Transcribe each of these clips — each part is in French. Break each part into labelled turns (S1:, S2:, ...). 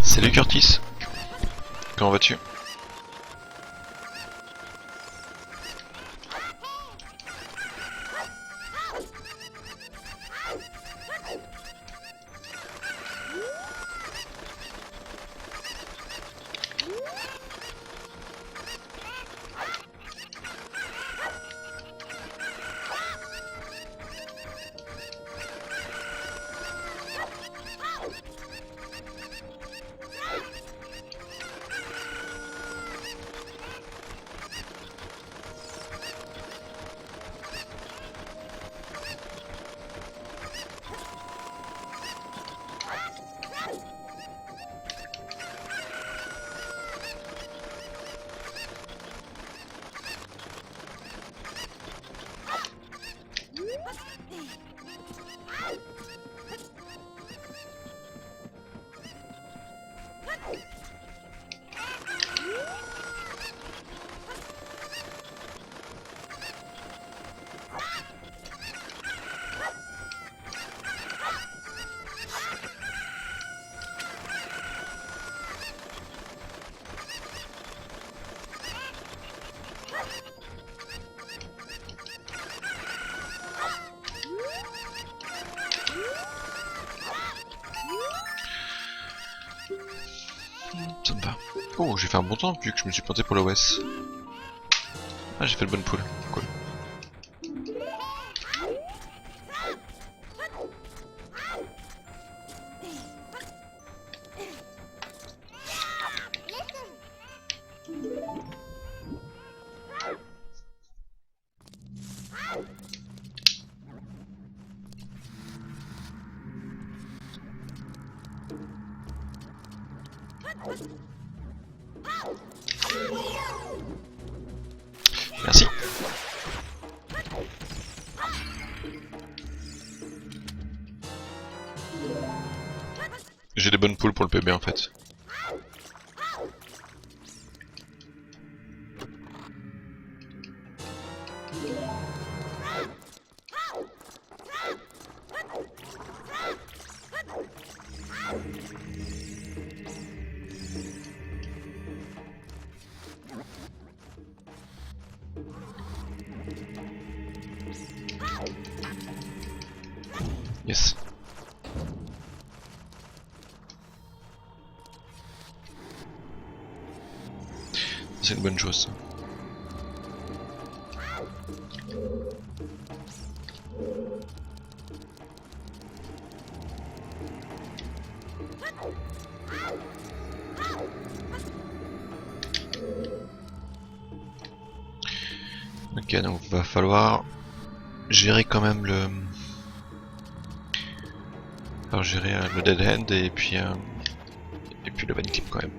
S1: Salut Curtis, comment vas-tu? Ça me va. Oh, j'ai fait un bon temps vu que je me suis planté pour l'OS. Ah, j'ai fait le bon pool. Cool. Merci. J'ai des bonnes poules pour le PB en fait. Yes. C'est une bonne chose. Ok, donc va falloir gérer quand même le... Alors gérer le dead end et puis le van clip quand même.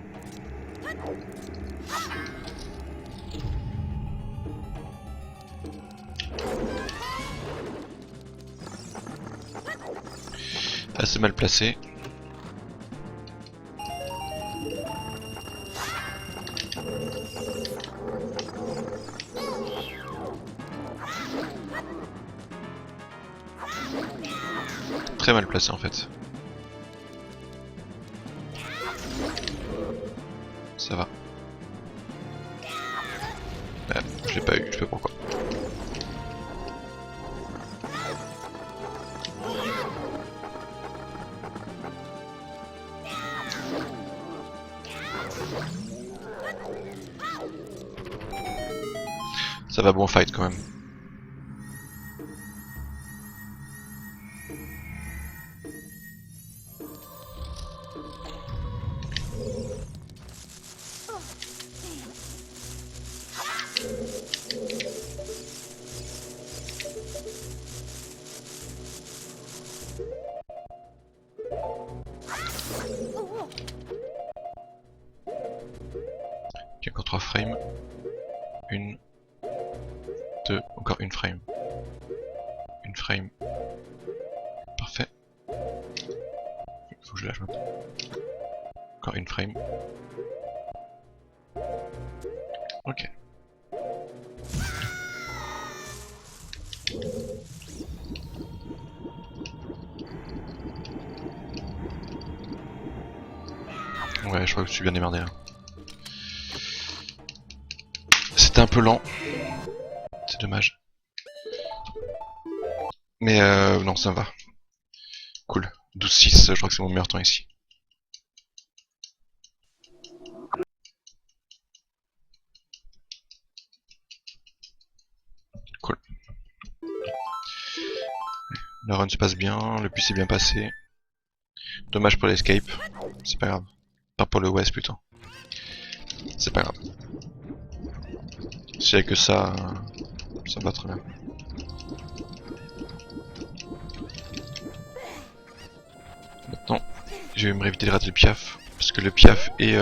S1: Assez mal placé. Très mal placé en fait. Ça va. Je l'ai pas eu, je sais pas pourquoi. Ça va bon fight quand même. Ok, encore 3 frames. Une. Deux. Encore une frame. Une frame. Parfait. Faut que je lâche maintenant. Encore une frame. Ok. Ouais, je crois que je suis bien démerdé là. C'était un peu lent. C'est dommage. Mais non, ça va. Cool. 12-6, je crois que c'est mon meilleur temps ici. Cool. Le run se passe bien, le puits s'est bien passé. Dommage pour l'escape, c'est pas grave. Pas pour le West plutôt. C'est pas grave. S'il y a que ça, ça va très bien. Maintenant, je vais me éviter de rater le piaf, parce que le piaf et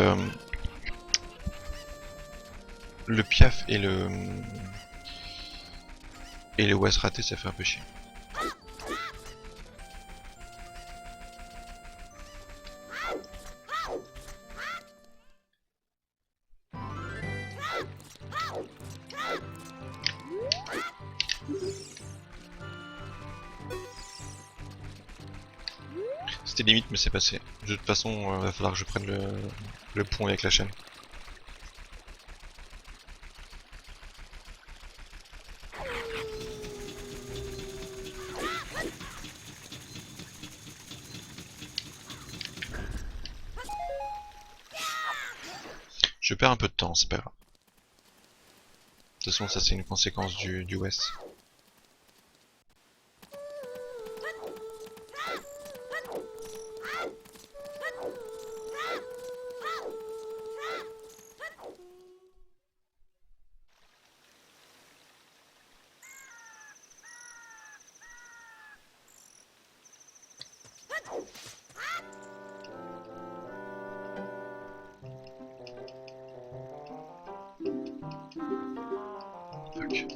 S1: le West raté, ça fait un peu chier. C'était limite, mais c'est passé. De toute façon, va falloir que je prenne le pont avec la chaîne. Je perds un peu de temps, c'est pas grave. De toute façon, ça c'est une conséquence du West. Fuck.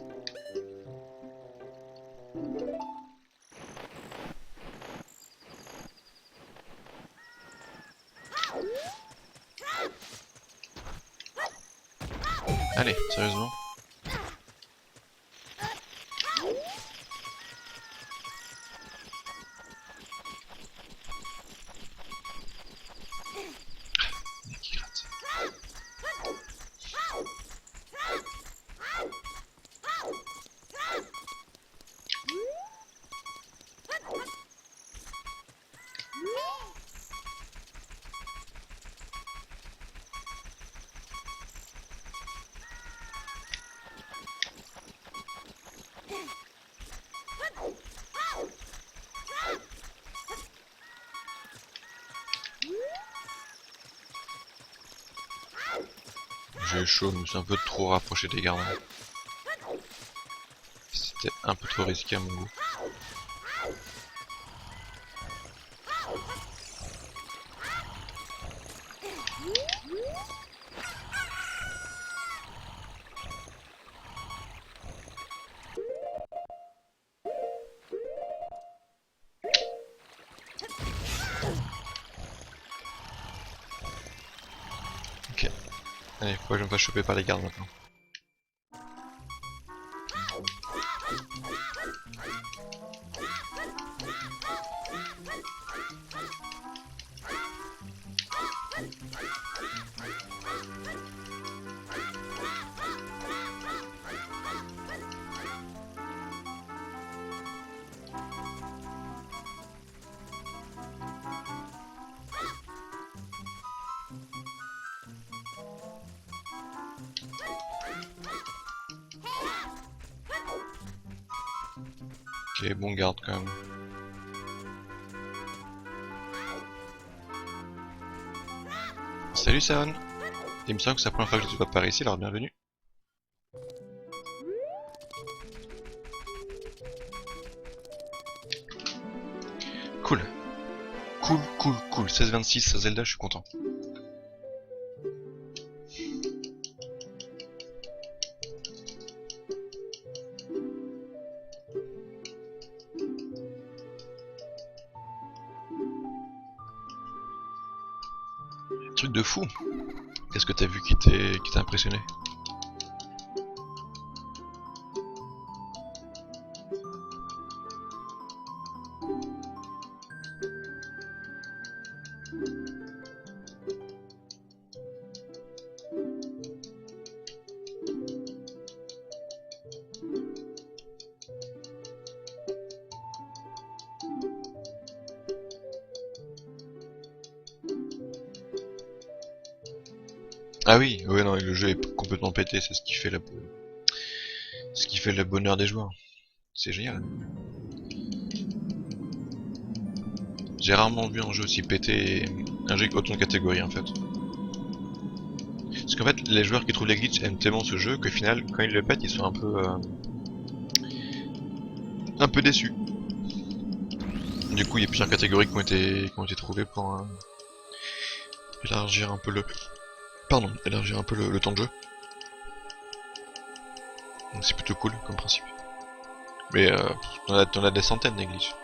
S1: Allez, sérieusement. Qui gratte. J'ai eu chaud, je me suis un peu trop rapproché des gardes. C'était un peu trop risqué à mon goût. Ok. Allez, faut que je me fasse choper par les gardes maintenant. Ok, bon garde quand même. Salut Saon. Il me semble que c'est la première fois que je te vois par ici, alors bienvenue. Cool. Cool. 16-26, Zelda, je suis content. Truc de fou. Qu'est-ce que t'as vu qui t'a impressionné? Ah oui, ouais non, le jeu est complètement pété, c'est ce qui fait le bonheur des joueurs. C'est génial. J'ai rarement vu un jeu aussi pété, un jeu avec autant de catégories en fait. Parce qu'en fait, les joueurs qui trouvent les glitches aiment tellement ce jeu qu'au final, quand ils le pètent, ils sont un peu déçus. Du coup, il y a plusieurs catégories qui ont été trouvées pour élargir un peu le temps de jeu. Donc c'est plutôt cool comme principe. Mais t'en as des centaines des glitches.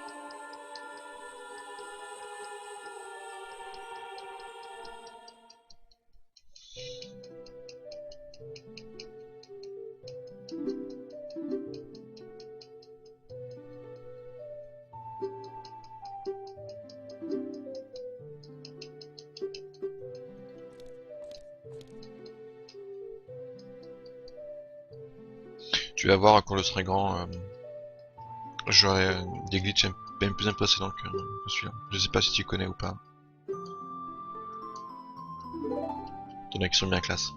S1: Tu vas voir quand je serai grand, j'aurai des glitches même plus impressionnants que celui-là. Je sais pas si tu connais ou pas. T'en as qui sont bien classe.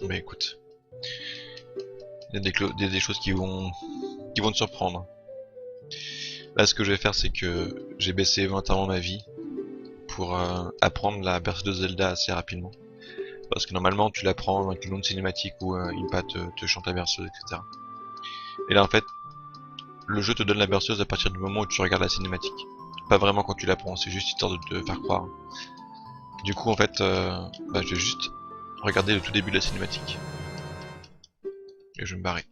S1: Mais écoute, il y a des choses qui vont te surprendre. Là, ce que je vais faire, c'est que j'ai baissé volontairement ma vie pour apprendre la berceuse de Zelda assez rapidement. Parce que normalement, tu l'apprends avec une longue cinématique où Impa te chante la berceuse, etc. Et là, en fait, le jeu te donne la berceuse à partir du moment où tu regardes la cinématique. Pas vraiment quand tu l'apprends, c'est juste histoire de te faire croire. Du coup, en fait, je vais juste regarder le tout début de la cinématique. Et je vais me barrer.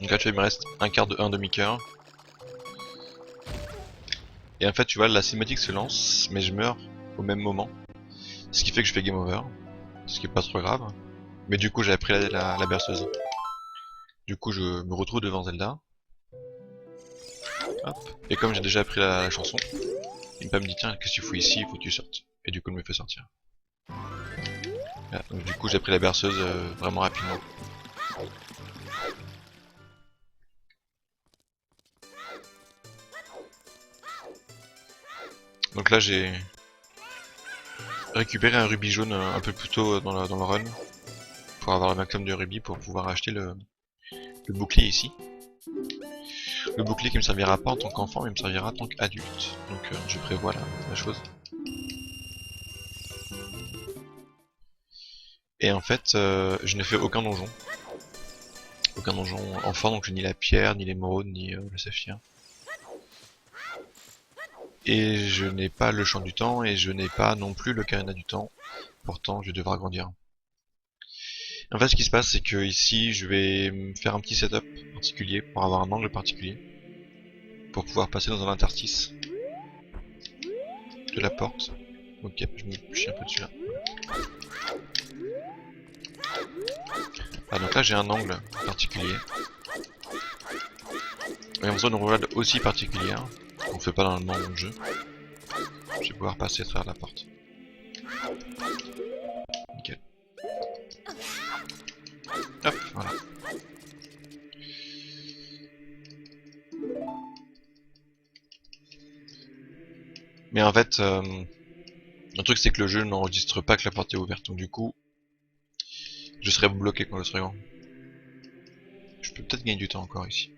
S1: Donc là, tu vois, il me reste un demi-cœur. Et en fait, tu vois, la cinématique se lance, mais je meurs au même moment. Ce qui fait que je fais game over. Ce qui est pas trop grave. Mais du coup, j'ai appris la berceuse. Du coup, je me retrouve devant Zelda. Hop. Et comme j'ai déjà appris la chanson, il me dit tiens, qu'est-ce que tu fous ici, il faut que tu sortes. Et du coup, il me fait sortir. Voilà, donc du coup, j'ai pris la berceuse vraiment rapidement. Donc là, j'ai récupéré un rubis jaune un peu plus tôt dans le run. Pour avoir le maximum de rubis pour pouvoir acheter le bouclier ici. Le bouclier qui me servira pas en tant qu'enfant, mais me servira en tant qu'adulte. Donc je prévois la chose. Et en fait, je n'ai fait aucun donjon. Aucun donjon enfant, donc ni la pierre, ni l'émeraude, ni le saphir. Et je n'ai pas le champ du temps, et je n'ai pas non plus le carina du temps. Pourtant, je devrais grandir. En fait, ce qui se passe, c'est que ici, je vais me faire un petit setup particulier pour avoir un angle particulier. Pour pouvoir passer dans un interstice de la porte. Ok, je me chie un peu dessus là. Ah, donc là j'ai un angle particulier. Et en zone roulade aussi particulière. On fait pas normalement dans le jeu. Je vais pouvoir passer à travers la porte. Nickel. Hop, voilà. Mais en fait, le truc c'est que le jeu n'enregistre pas que la porte est ouverte, donc du coup, je serais bloqué quand je serai grand. Je peux peut-être gagner du temps encore ici.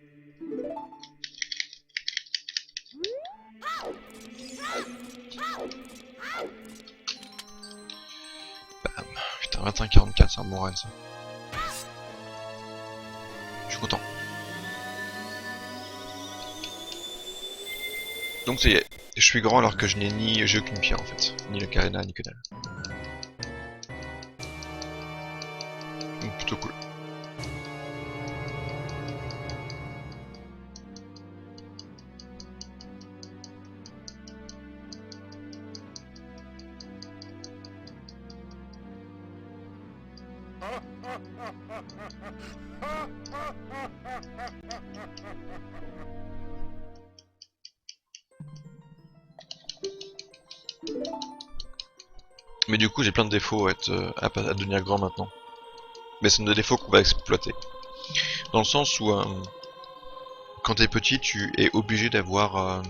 S1: Bam. Putain, 25-44, c'est un bon raid ça. Je suis content. Donc ça y est, je suis grand alors que je n'ai j'ai aucune pierre en fait. Ni le carena, ni que dalle. Donc plutôt cool. Mais du coup j'ai plein de défauts à devenir grand maintenant. Mais c'est des défauts qu'on va exploiter. Dans le sens où quand t'es petit tu es obligé d'avoir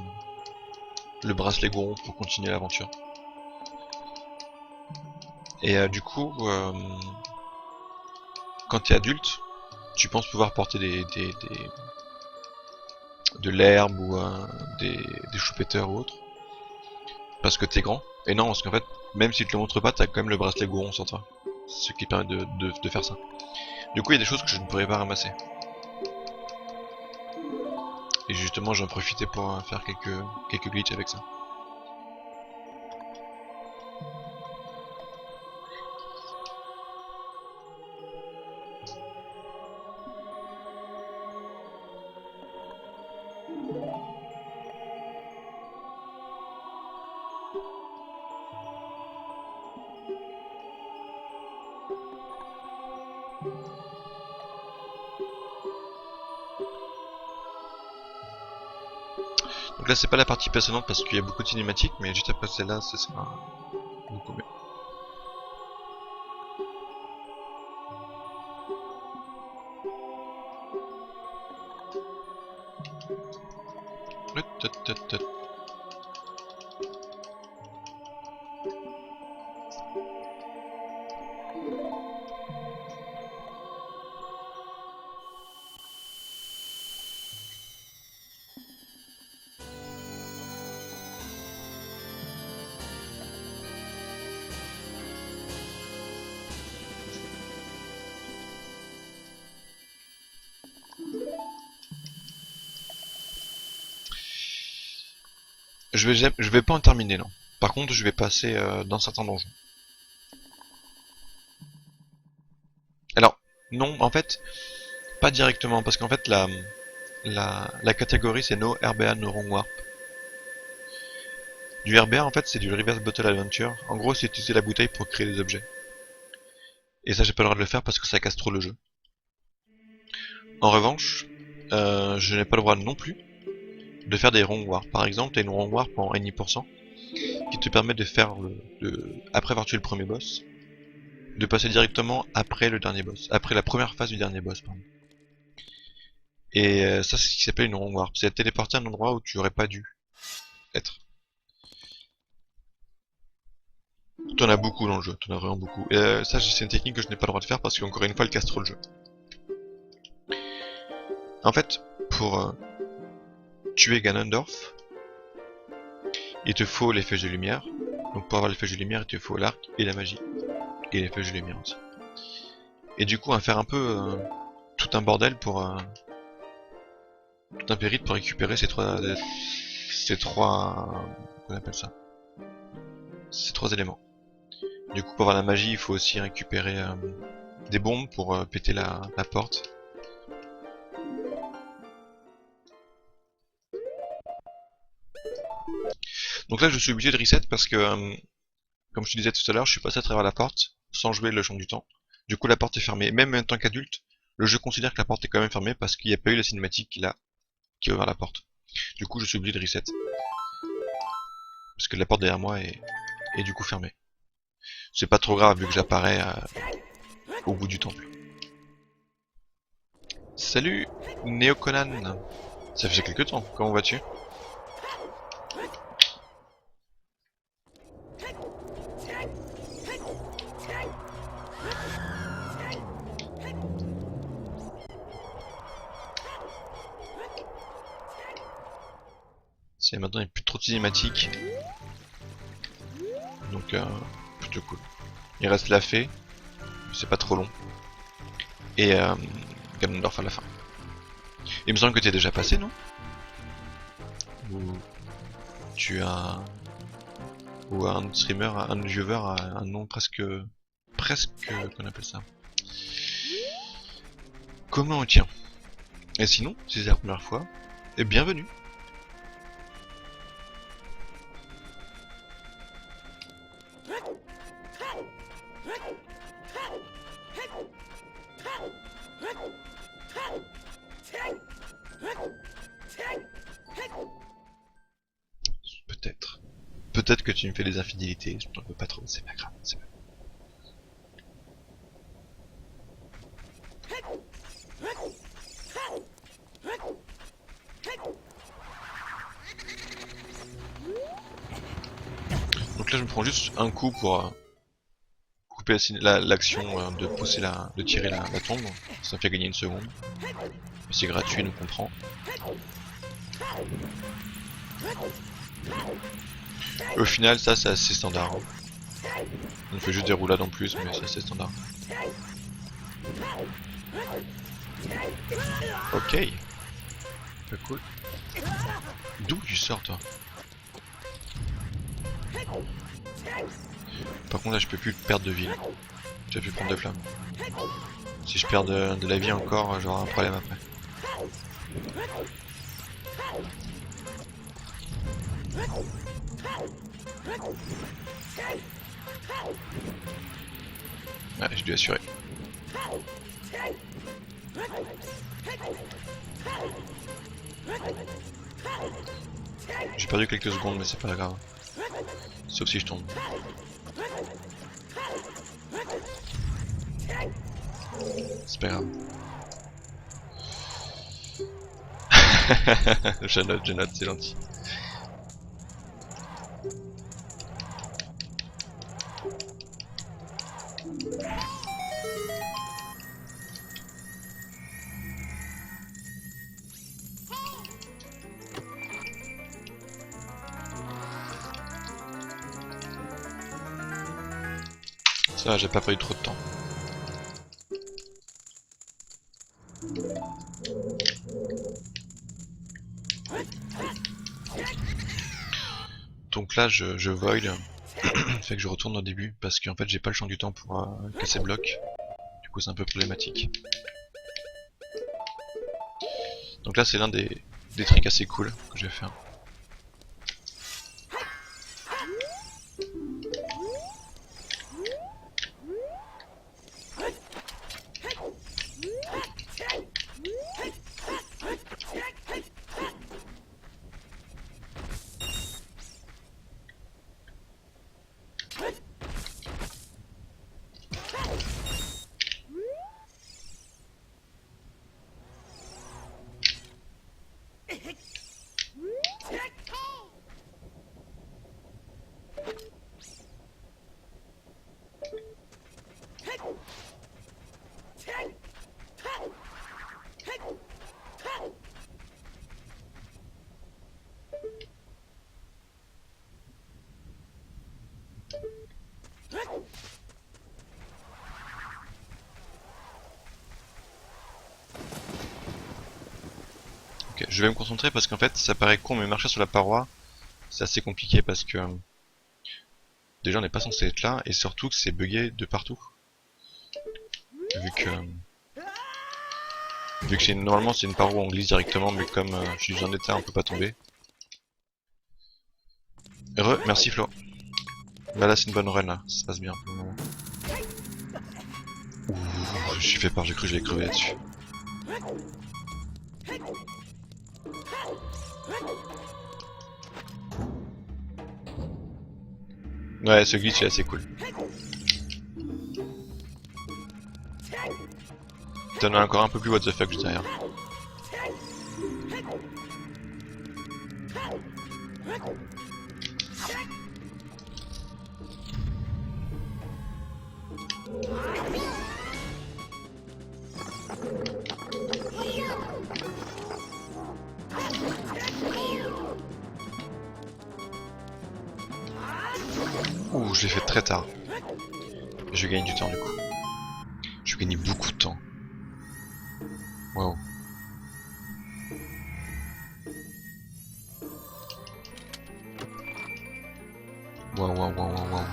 S1: le bracelet Goron pour continuer l'aventure. Et du coup, quand t'es adulte, tu penses pouvoir porter de l'herbe ou des choux-péteurs ou autre. Parce que t'es grand. Et non, parce qu'en fait, même si tu te le montres pas, t'as quand même le bracelet Goron sur toi. Ce qui permet de faire ça. Du coup, il y a des choses que je ne pourrais pas ramasser. Et justement, j'en profitais pour faire quelques glitches avec ça. Donc là, c'est pas la partie passionnante parce qu'il y a beaucoup de cinématiques, mais juste après celle-là, ce sera beaucoup mieux. Je vais pas en terminer, non. Par contre, je vais passer dans certains donjons. Alors, non, en fait, pas directement, parce qu'en fait, la catégorie, c'est No RBA, No Wrong Warp. Du RBA, en fait, c'est du Reverse Bottle Adventure. En gros, c'est utiliser la bouteille pour créer des objets. Et ça, j'ai pas le droit de le faire parce que ça casse trop le jeu. En revanche, je n'ai pas le droit non plus de faire des Wrong Warp. Par exemple, t'as une Wrong Warp en any% qui te permet de faire après avoir tué le premier boss, de passer directement après le dernier boss, après la première phase du dernier boss, pardon. Et ça, c'est ce qui s'appelle une Wrong Warp. C'est téléporter à un endroit où tu aurais pas dû être. T'en as beaucoup dans le jeu, t'en as vraiment beaucoup. Et ça, c'est une technique que je n'ai pas le droit de faire parce qu'encore une fois, elle casse trop le jeu. En fait, pour tuer Ganondorf, il te faut les flèches de lumière. Donc pour avoir les flèches de lumière, il te faut l'arc et la magie. Et les flèches de lumière aussi. Et du coup, on va faire un peu tout un bordel pour... tout un périple pour récupérer ces trois... qu'on appelle ça? Ces trois éléments. Du coup, pour avoir la magie, il faut aussi récupérer des bombes pour péter la porte. Donc là, je suis obligé de reset parce que, comme je te disais tout à l'heure, je suis passé à travers la porte sans jouer le champ du temps. Du coup, la porte est fermée. Même en tant qu'adulte, le jeu considère que la porte est quand même fermée parce qu'il n'y a pas eu la cinématique qui a ouvert la porte. Du coup je suis obligé de reset. Parce que la porte derrière moi est du coup fermée. C'est pas trop grave vu que j'apparais au bout du temple. Salut Neoconan. Ça fait quelques temps, comment vas-tu? C'est maintenant il n'y a plus trop de cinématiques. Donc plutôt cool. Il reste la fée, c'est pas trop long. Et Ganondorf à la fin. Il me semble que t'es déjà passé, non? Ou tu as... Ou un streamer, un viewer a un nom presque... qu'on appelle ça. Comment on tient? Et sinon, si c'est la première fois, et bienvenue. Peut-être. Peut-être que tu me fais des infidélités, je t'en veux pas trop, c'est pas grave, c'est pas grave. Donc là je me prends juste un coup pour couper l'action de pousser de tirer la tombe, ça me fait gagner une seconde. C'est gratuit donc on prend. Au final ça c'est assez standard. On fait juste des roulades en plus mais c'est assez standard. Ok. Pas cool. D'où tu sors toi? Par contre là je peux plus perdre de vie. J'ai pu prendre de flammes. Si je perds de la vie encore, j'aurai un problème après. Ouais, j'ai dû assurer. J'ai perdu quelques secondes mais c'est pas grave. Sauf si je tombe. C'est pas grave. je note, c'est gentil. Ça, j'ai pas pris trop de temps. Donc là, je void. Fait que je retourne au début parce qu'en fait, j'ai pas le champ du temps pour casser le bloc. Du coup, c'est un peu problématique. Donc là, c'est l'un des tricks assez cool que je vais faire. Ok, je vais me concentrer parce qu'en fait, ça paraît con, mais marcher sur la paroi, c'est assez compliqué parce que déjà on n'est pas censé être là et surtout que c'est bugué de partout. Vu que normalement c'est une paroi où on glisse directement, mais comme je suis dans un état on peut pas tomber. Merci Flo. Bah là c'est une bonne run là, ça se passe bien pour le moment. Ouh, je suis fait peur, j'ai cru que j'allais crever là-dessus. Ouais, ce glitch est assez cool. T'en as encore un peu plus what the fuck juste derrière. Ouh, je l'ai fait très tard. Je gagne du temps du coup. Je gagne beaucoup de temps. Waouh. Waouh, waouh, waouh, waouh, waouh.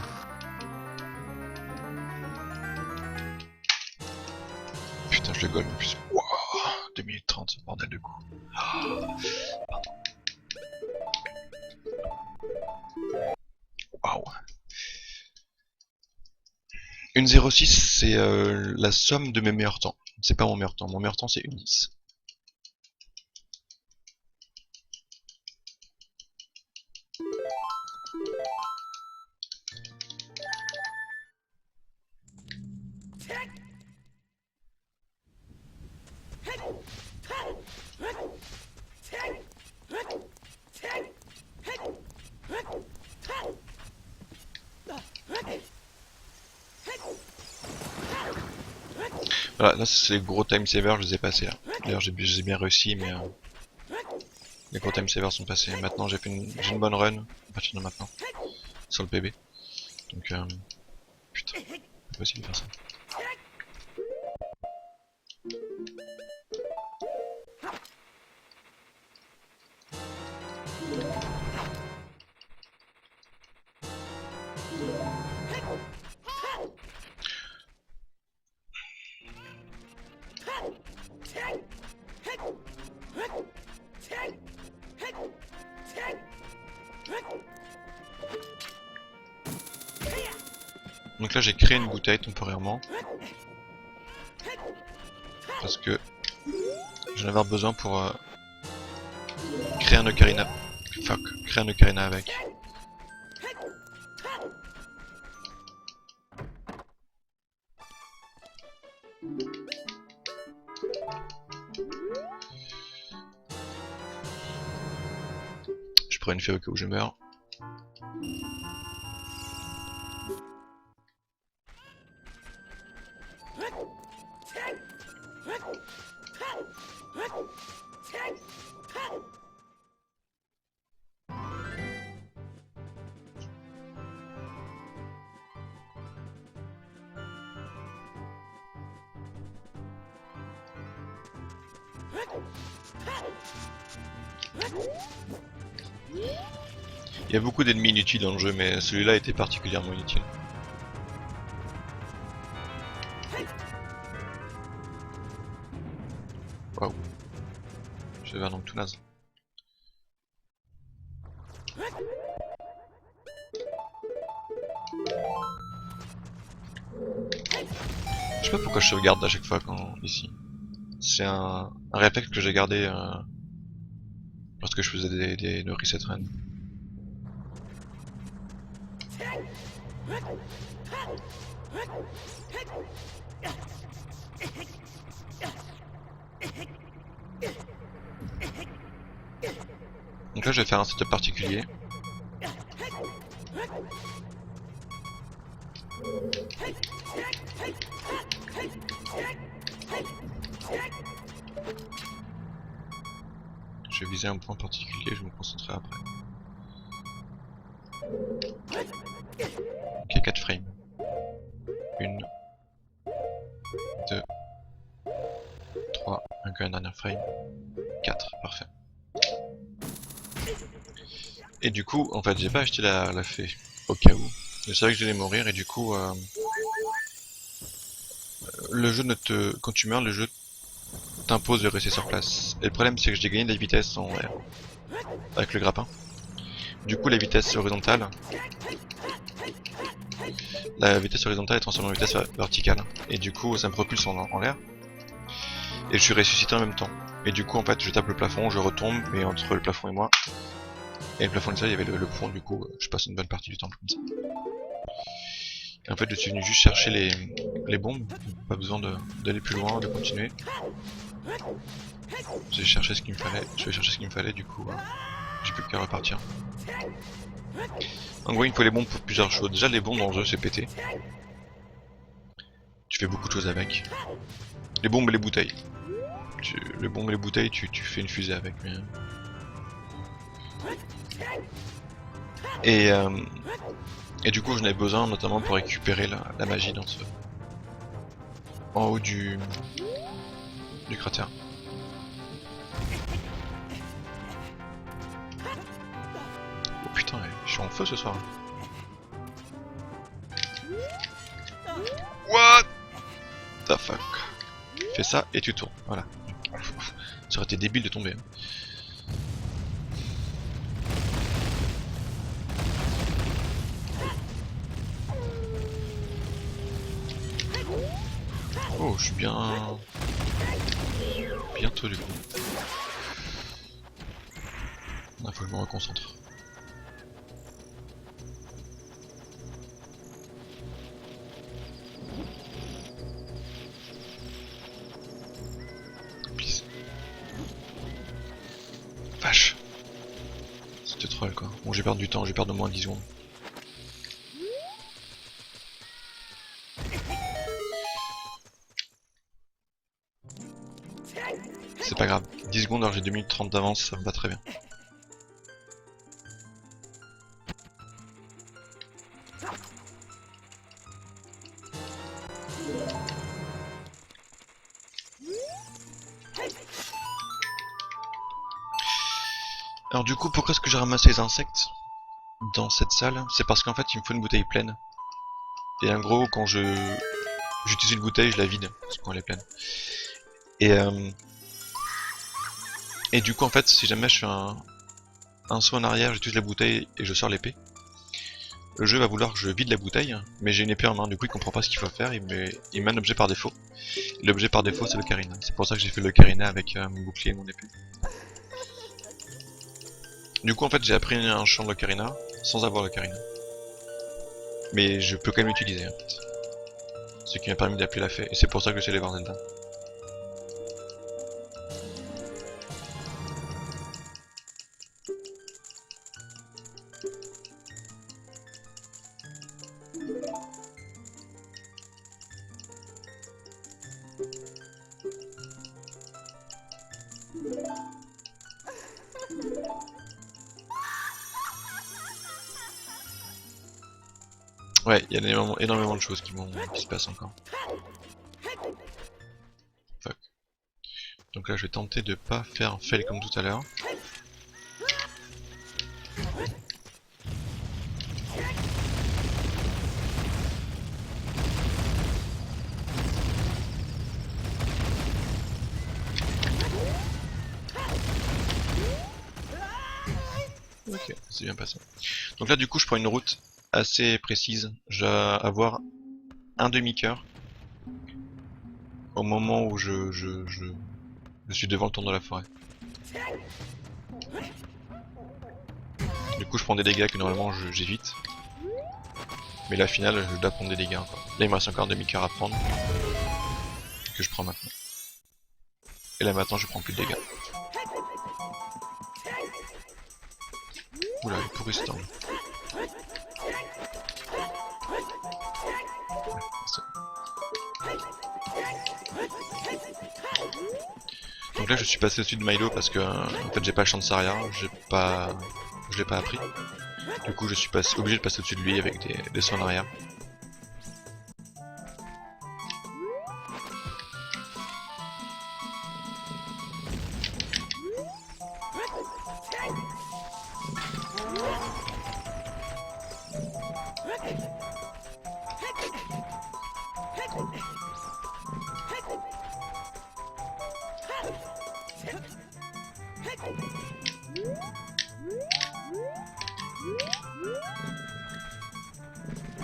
S1: Putain, je le goal en plus. Waouh, 2 minutes 30, bordel de coup. Waouh. Une 0,6 c'est la somme de mes meilleurs temps. C'est pas mon meilleur temps. Mon meilleur temps c'est une 10. Voilà, là c'est les gros time savers, je les ai passés là. D'ailleurs j'ai bien réussi mais les gros time savers sont passés. Maintenant j'ai une bonne run à partir de maintenant sur le PB. Donc putain, c'est possible de faire ça. Donc là j'ai créé une bouteille temporairement parce que j'en avais besoin pour créer un ocarina. Fuck, créer un ocarina avec. Je prends une fée au cas où je meurs. Il y a beaucoup d'ennemis inutiles dans le jeu, mais celui-là était particulièrement inutile. Waouh. J'avais un angle tout naze. Je sais pas pourquoi je sauvegarde à chaque fois quand ici. C'est un réflexe que j'ai gardé lorsque je faisais des reset runs. Donc là je vais faire un setup particulier. Je vais viser un point particulier, je vais me concentrer après. Ok, 4 frames. 1, 2, 3, un dernier frame. 4, parfait. Et du coup, en fait, j'ai pas acheté la fée, au cas où. Je savais que j'allais mourir et du coup, le jeu ne te... quand tu meurs, le jeu t'impose de rester sur place. Et le problème c'est que j'ai gagné de la vitesse en R, avec le grappin. Du coup la vitesse horizontale est transformée en vitesse verticale. Et du coup ça me propulse en l'air. Et je suis ressuscité en même temps. Et du coup en fait je tape le plafond, je retombe, mais entre le plafond et moi, et le plafond et ça il y avait le pont, du coup je passe une bonne partie du temps comme ça. Et en fait je suis venu juste chercher les bombes, pas besoin d'aller plus loin, de continuer. J'ai cherché ce qu'il me fallait, je vais chercher ce qu'il me fallait, du coup j'ai plus qu'à repartir. En gros il me faut les bombes pour plusieurs choses. Déjà les bombes dans le jeu c'est pété. Tu fais beaucoup de choses avec. Les bombes et les bouteilles. Les bombes et les bouteilles tu fais une fusée avec. Mais... Et du coup j'en ai besoin notamment pour récupérer la magie dans ce... en haut du cratère. Oh putain, je suis en feu ce soir. What the fuck. Fais ça et tu tournes, voilà. Ça aurait été débile de tomber. Oh, je suis bien... bientôt du coup. Il faut que je me reconcentre. Please. Vache. C'était troll quoi. Bon j'ai perdu du temps, j'ai perdu au moins 10 secondes. C'est pas grave. 10 secondes alors j'ai 2 minutes 30 d'avance, ça me va très bien. Alors du coup, pourquoi est-ce que j'ai ramassé les insectes dans cette salle? C'est parce qu'en fait, il me faut une bouteille pleine. Et en gros, quand j'utilise une bouteille, je la vide, parce qu'on elle est pleine. Et du coup, en fait, si jamais je fais un saut en arrière, j'utilise la bouteille et je sors l'épée, le jeu va vouloir que je vide la bouteille, mais j'ai une épée en main, du coup il comprend pas ce qu'il faut faire, il met un objet par défaut. L'objet par défaut c'est l'ocarina, c'est pour ça que j'ai fait l'ocarina avec mon bouclier et mon épée. Du coup en fait j'ai appris un chant de l'ocarina sans avoir l'ocarina. Mais je peux quand même l'utiliser en fait. Ce qui m'a permis d'appeler la fée, et c'est pour ça que je sais aller voir Zelda. Ouais, il y a énormément de choses qui se passent encore. Fuck. Donc là je vais tenter de pas faire un fail comme tout à l'heure. Ok, c'est bien passé. Donc là du coup je prends une route assez précise. Je dois avoir un demi-cœur au moment où je suis devant le tour de la forêt. Du coup je prends des dégâts que normalement j'évite. Mais là finale je dois prendre des dégâts encore. Là il me reste encore un demi-cœur à prendre. Que je prends maintenant. Et là maintenant je prends plus de dégâts. Oula, il est pourri ce temps. Donc là je suis passé au-dessus de Milo parce que en fait j'ai pas le champ de Saria, je l'ai pas appris. Du coup je suis obligé de passer au-dessus de lui avec des sauts en arrière.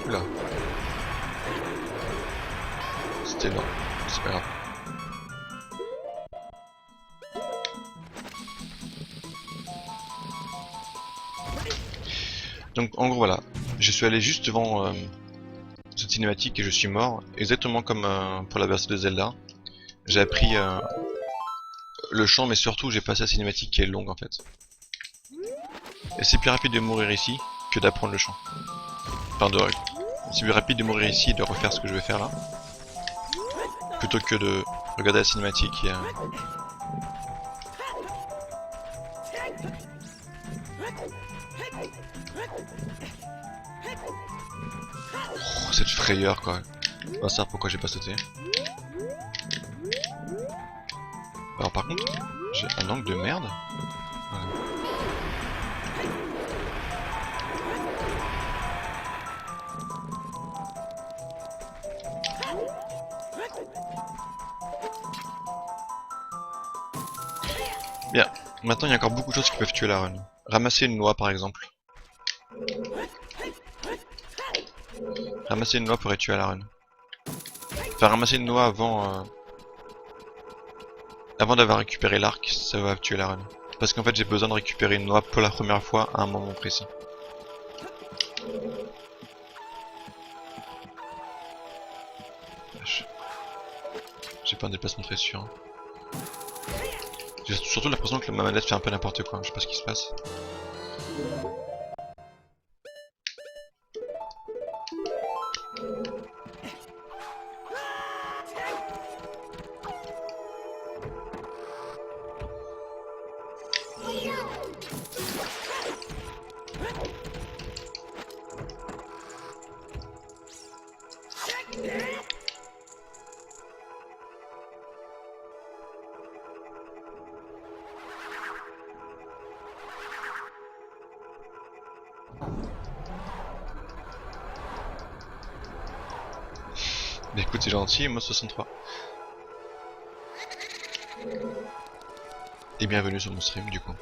S1: Oula. C'était lent, c'est pas grave. Donc en gros voilà, je suis allé juste devant cette cinématique et je suis mort, exactement comme pour la version de Zelda. J'ai appris le champ, mais surtout j'ai passé la cinématique qui est longue en fait. Et c'est plus rapide de mourir ici que d'apprendre le champ. Enfin, c'est plus rapide de mourir ici et de refaire ce que je vais faire là, plutôt que de regarder la cinématique et oh, cette frayeur quoi. On va savoir pourquoi j'ai pas sauté. Alors par contre, j'ai un angle de merde. Voilà. Bien, maintenant il y a encore beaucoup de choses qui peuvent tuer la run. Ramasser une noix par exemple. Ramasser une noix pourrait tuer à la run. Enfin ramasser une noix avant d'avoir récupéré l'arc, ça va tuer la run. Parce qu'en fait j'ai besoin de récupérer une noix pour la première fois à un moment précis. J'ai pas un déplacement très sûr. J'ai surtout l'impression que ma manette fait un peu n'importe quoi, je sais pas ce qui se passe. Bah écoute, c'est gentil, moi 63. Et bienvenue sur mon stream du coup.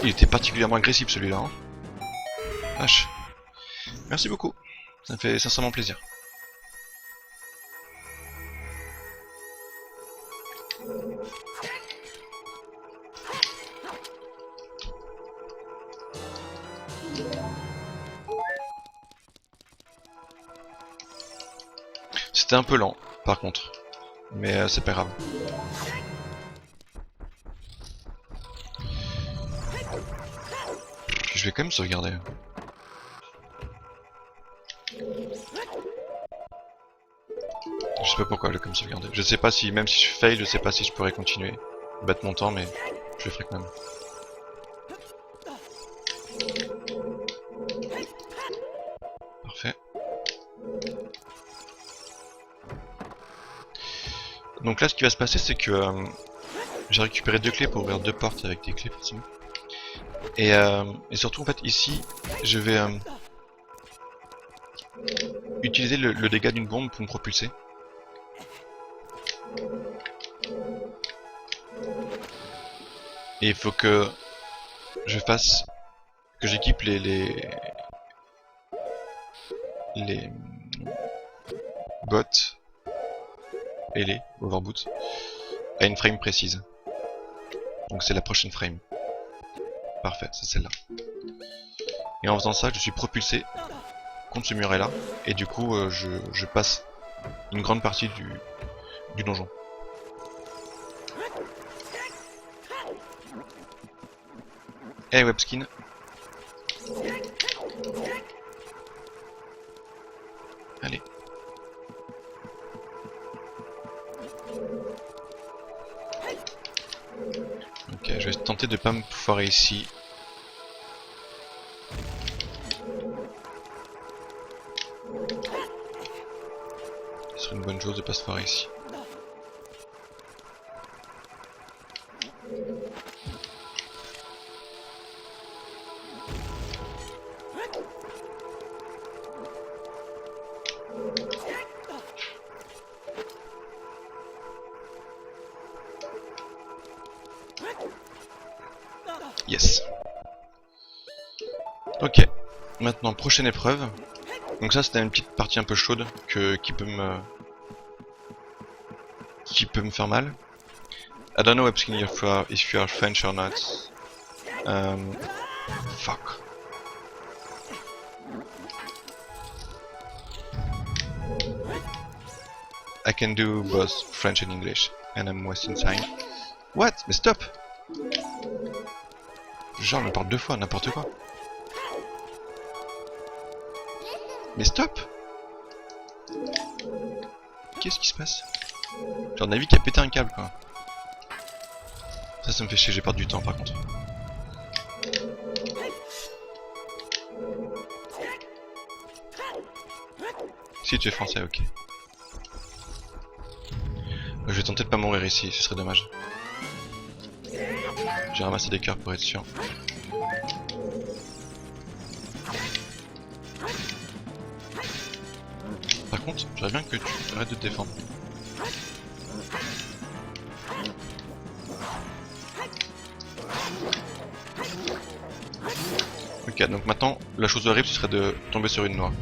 S1: Il était particulièrement agressif celui-là. Hein. Vache. Merci beaucoup. Ça me fait sincèrement plaisir. C'était un peu lent, par contre. Mais c'est pas grave. Je vais quand même sauvegarder. Je sais pas pourquoi je vais quand même sauvegarder. Je sais pas si, même si je fail, je sais pas si je pourrais continuer. Battre mon temps, mais je le ferai quand même. Parfait. Donc là, ce qui va se passer, c'est que j'ai récupéré 2 clés pour ouvrir 2 portes avec des clés, forcément. Et surtout, en fait, ici, je vais utiliser le dégât d'une bombe pour me propulser. Et il faut que je fasse, que j'équipe les bots et les overboots à une frame précise. Donc c'est la prochaine frame. Parfait, c'est celle-là. Et en faisant ça, je suis propulsé contre ce muret là, et du coup je passe une grande partie du donjon. Hey Webskin. Allez. Ok, je vais tenter de pas me foirer ici. Ce serait une bonne chose de pas se foirer ici. Ok, maintenant prochaine épreuve. Donc ça c'était une petite partie un peu chaude qui peut me faire mal. I don't know if you are French or not. Fuck. I can do both French and English, and I'm wasting time. What? Mais stop! Genre, me parle deux fois, n'importe quoi. Mais stop! Qu'est-ce qui se passe? Genre, Navi qui a pété un câble, quoi. Ça me fait chier, j'ai perdu du temps, par contre. Si tu es français, ok. Je vais tenter de pas mourir ici, ce serait dommage. J'ai ramassé des cœurs pour être sûr. Par contre, j'aimerais bien que tu arrêtes de te défendre. Ok, donc maintenant, la chose horrible, ce serait de tomber sur une noix.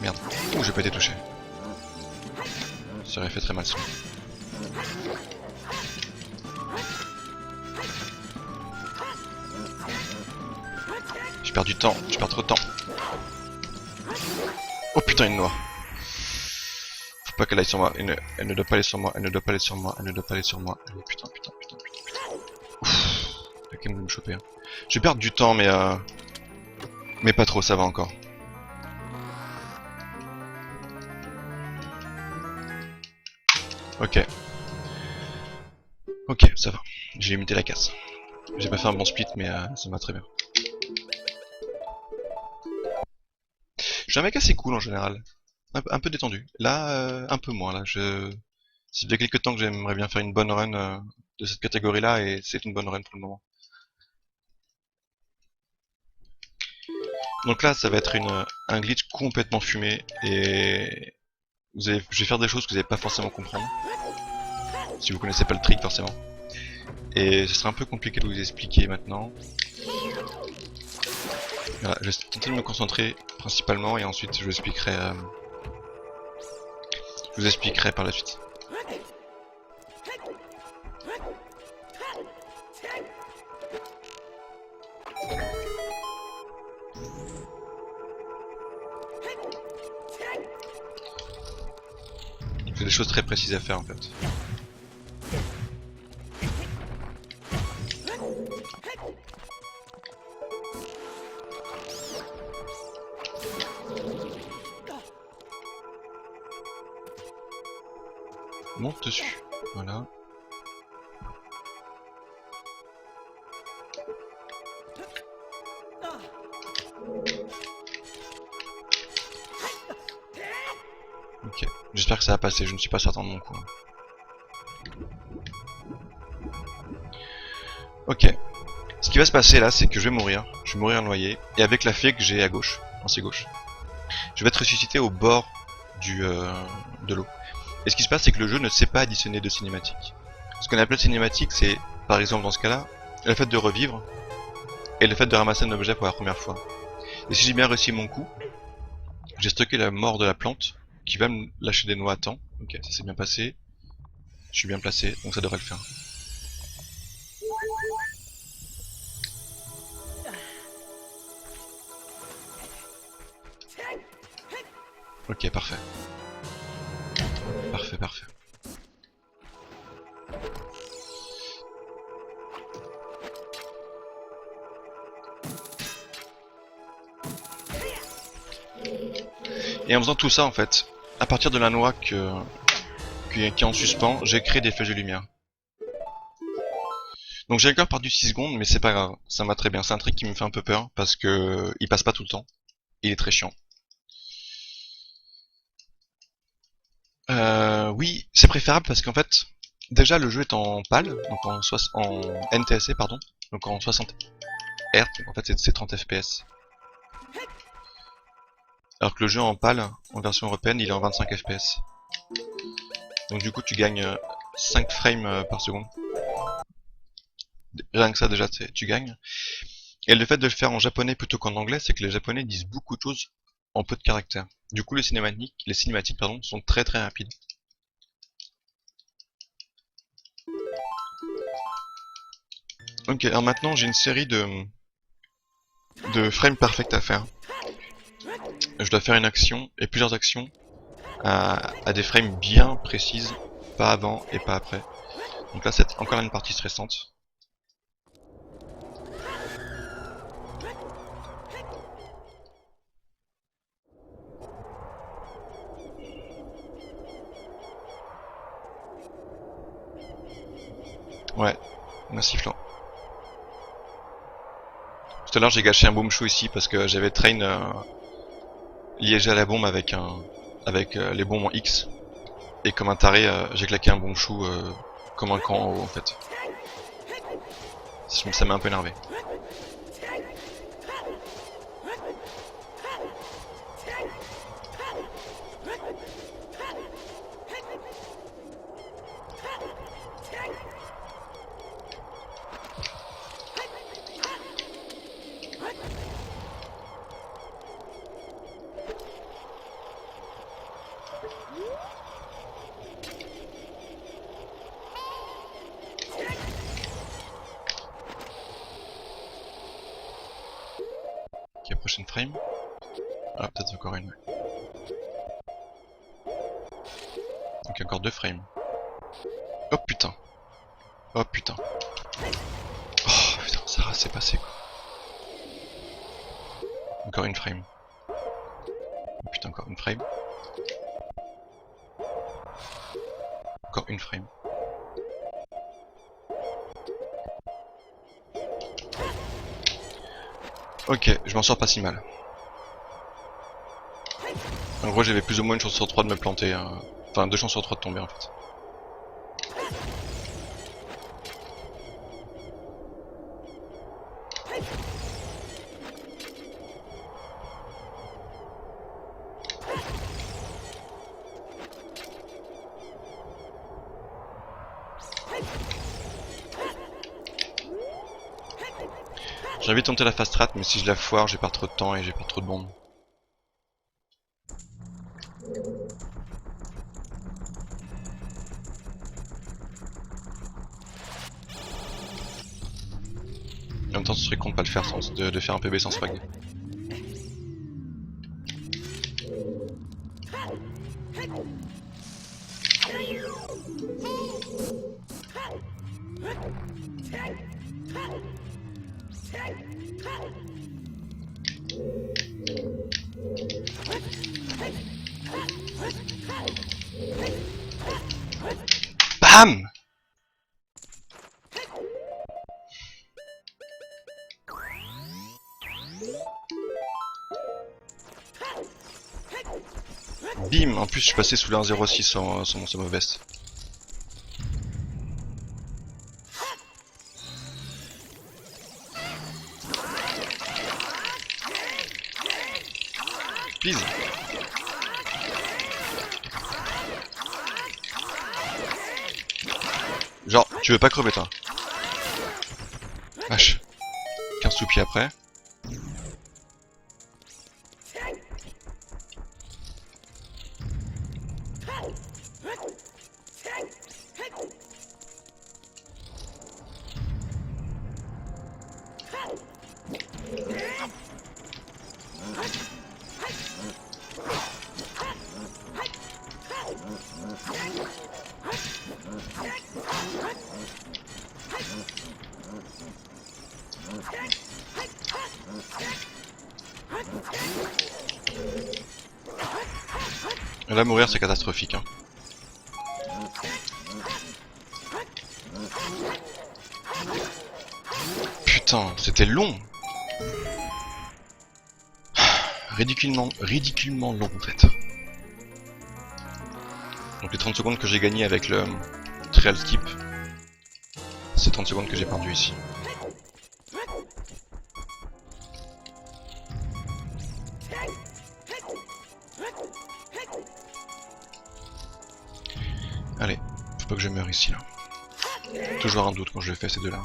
S1: Merde. Ouh, j'ai pas été touché. Ça aurait fait très mal sinon. Je perds du temps, je perds trop de temps. Oh putain, une noix. Faut pas qu'elle aille sur moi, elle ne doit pas aller sur moi, elle ne doit pas aller sur moi, elle ne doit pas aller sur moi. Putain. Ouf, elle a quand même de me choper. Hein. Je vais perdre du temps, mais pas trop, ça va encore. Ok. Ok, ça va. J'ai limité la casse. J'ai pas fait un bon split, mais ça va très bien. Je suis un mec assez cool en général. Un peu détendu. Là, un peu moins. Là, ça fait quelques temps que j'aimerais bien faire une bonne run de cette catégorie-là, et c'est une bonne run pour le moment. Donc là, ça va être un glitch complètement fumé, et je vais faire des choses que vous n'allez pas forcément comprendre. Si vous connaissez pas le trick, forcément. Et ce sera un peu compliqué de vous expliquer maintenant. Voilà, je vais tenter de me concentrer principalement, et ensuite je vous expliquerai par la suite. C'est des choses très précises à faire en fait. Monte dessus, voilà. Ok, j'espère que ça va passer, je ne suis pas certain de mon coup. Ok, ce qui va se passer là, c'est que je vais mourir noyé, et avec la fée que j'ai à gauche, lancée gauche, je vais être ressuscité au bord de l'eau. Et ce qui se passe, c'est que le jeu ne sait pas additionner de cinématiques. Ce qu'on appelle cinématique, c'est, par exemple dans ce cas-là, le fait de revivre, et le fait de ramasser un objet pour la première fois. Et si j'ai bien réussi mon coup, j'ai stocké la mort de la plante, qui va me lâcher des noix à temps. Ok, ça s'est bien passé. Je suis bien placé, donc ça devrait le faire. Ok, parfait. Parfait. Et en faisant tout ça, en fait, à partir de la noix qui est en suspens, j'ai créé des flèches de lumière. Donc j'ai encore perdu 6 secondes, mais c'est pas grave, ça me va très bien. C'est un trick qui me fait un peu peur, parce que il passe pas tout le temps. Il est très chiant. Oui, c'est préférable parce qu'en fait, déjà le jeu est en PAL, donc en NTSC pardon, donc en 60 Hz, donc en fait c'est 30 FPS. Alors que le jeu en PAL, en version européenne, il est en 25 FPS. Donc du coup tu gagnes 5 frames par seconde. Rien que ça déjà tu gagnes. Et le fait de le faire en japonais plutôt qu'en anglais, c'est que les japonais disent beaucoup de choses en peu de caractères. Du coup les cinématiques pardon, sont très très rapides. Ok, alors maintenant j'ai une série de frames perfect à faire. Je dois faire une action et plusieurs actions à des frames bien précises, pas avant et pas après. Donc là c'est encore une partie stressante. Ouais, massif là. Tout à l'heure j'ai gâché un boom-chou ici parce que j'avais train liégé à la bombe avec les bombes en X. Et comme un taré, j'ai claqué un boom-chou comme un camp en haut en fait. Ça m'a un peu énervé. Ok, prochaine frame. Ah, peut-être encore une. Donc encore 2 frames. Oh putain. Oh putain. Oh putain, ça s'est passé quoi. Encore une frame. Oh putain, encore une frame. Encore une frame. Ok, je m'en sors pas si mal. En gros, j'avais plus ou moins une chance sur 3 de me planter. Enfin, 2 chances sur 3 de tomber en fait. J'ai envie de tenter la fast strat, mais si je la foire, j'ai pas trop de temps et j'ai pas trop de bombes. En même temps, ce serait con de pas le faire de faire un PB sans swag. BAM! Bim! En plus, je suis passé sous le 1.06 sur mon sub-veste. Please! Genre, tu veux pas crever toi? Vache. 15 sous-pieds après. Là, mourir c'est catastrophique. Hein. Putain, c'était long. Ridiculement long en fait. Donc les 30 secondes que j'ai gagné avec le trial skip, c'est 30 secondes que j'ai perdu ici. Allez, faut pas que je meure ici là. Toujours un doute quand je fais ces deux-là.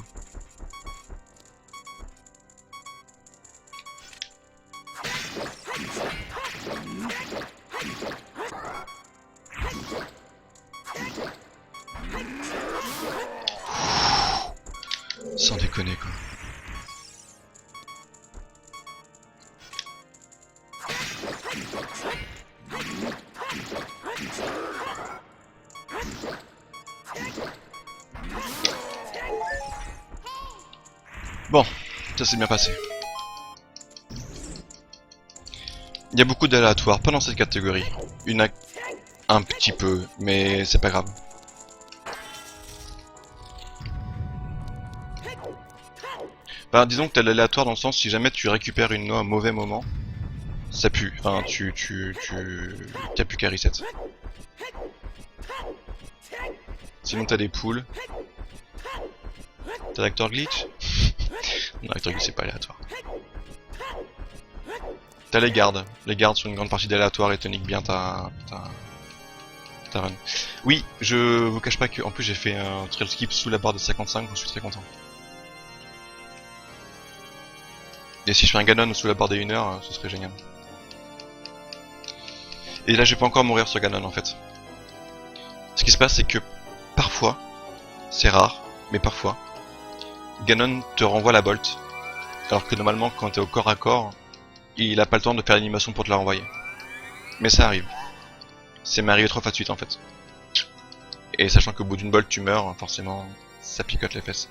S1: Sans déconner quoi. Bon, ça s'est bien passé. Il y a beaucoup d'aléatoires, pas dans cette catégorie. Un petit peu, mais c'est pas grave. Enfin, disons que t'as l'aléatoire dans le sens si jamais tu récupères une noix à un mauvais moment, ça pue. Enfin, t'as plus qu'à reset. Sinon t'as des poules. T'as l'acteur glitch? Non, l'acteur glitch c'est pas aléatoire. T'as les gardes. Les gardes sont une grande partie d'aléatoire et tonique bien ta run. Oui, je vous cache pas que en plus j'ai fait un trail skip sous la barre de 55, je suis très content. Et si je fais un Ganon sous la barre des 1 heure, ce serait génial. Et là je vais pas encore mourir sur Ganon en fait. Ce qui se passe c'est que parfois, c'est rare, mais parfois, Ganon te renvoie la bolt. Alors que normalement quand t'es au corps à corps, il a pas le temps de faire l'animation pour te la renvoyer. Mais ça arrive. C'est m'est arrivé 3 fois de suite en fait. Et sachant qu'au bout d'une bolt tu meurs, forcément ça picote les fesses.